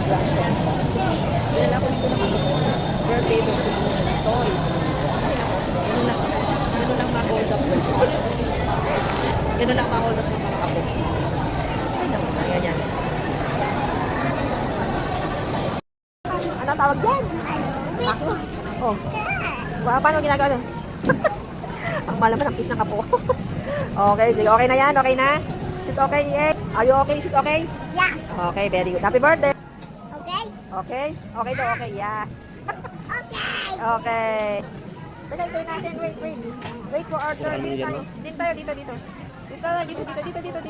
Grand Central. Dala ko dito ng ano, birthday book siguro, toys. Ay, ako, yun lang ma-hold up ko. Yun lang ma-hold up ng mga apo. Ay, naman, ganyan. Ano tawag dyan? Ako. Oh. Paano ginagawa nun? Ang malaman ang kiss ng apo. Okay, sige. Okay na yan? Okay na? Is it okay, eh? Are you okay? Is it okay? Yeah. Okay, very good. Happy birthday. Okay. Okay? Okay daw, okay. Yeah. Okay. Okay. Tagay natin. Wait. Wait for our turn. Dito tayo. Dito. Dito.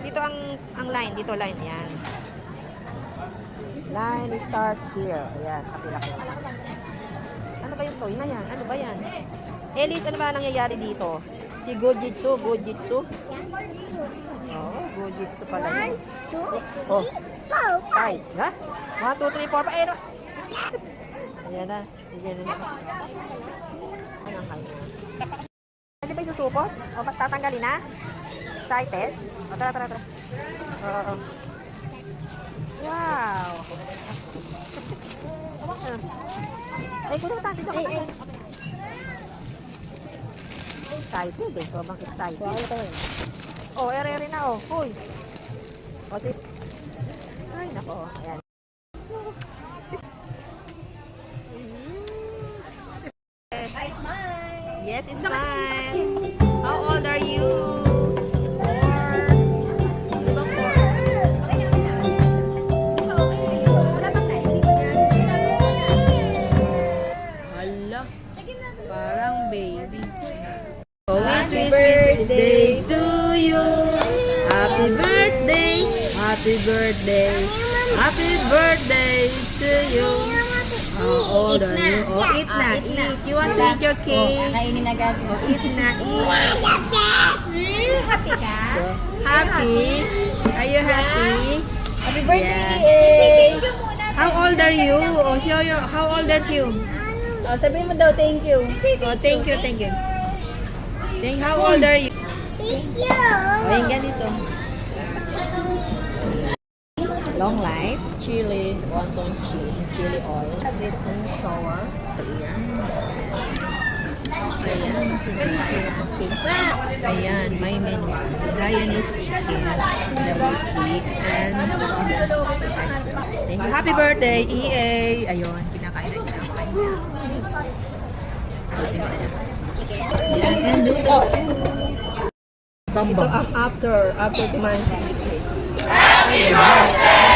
Dito ang line. Dito line. Yan. Line starts here. Ayan. Kapila ko. Ano ba yung toy na yan? Ano ba yan? Elise, ano ba nangyayari dito? Si Gojitsu. Oh, Gojitsu pala yun. 1, 2, Oh. 3, 4, 5. 5. Ha? 1, 2, 3, 4, 5. Ayan na. Ayan na. Anong kanya? Hindi ba yung susupot? O, tatanggalin na? Excited? O, tara. Oo. Wow. Ay, kulang tayo dito. Excited eh. Sobrang excited. Oh, ere na oh. Hoy. O, ay, nako. Ayan. Yes, it's mine. How old are you? 4. Hala. Parang baby. Oh, sweet birthday to you. Happy birthday. Happy birthday. Happy birthday to you. How old are you? Oh, eat na. Eat. You want to eat your cake? Kainin agad. Oh, eat na. Eat. Happy ka? Happy? Are you happy? Happy birthday, Say thank you muna. How old are you? Oh, show your. How old are you? Oh, sabihin mo daw thank you. Oh, thank you. How old are you? Thank you. Oh, yung ganito. Long life, chili, wonton chili oil, sweet and sour. Ayan, may menu. Guyanese chicken, devil's tea, and excellent. Thank you. Happy birthday, EA! Ayun, kinakain niya. And noodles. Ito after kumain si Ayan.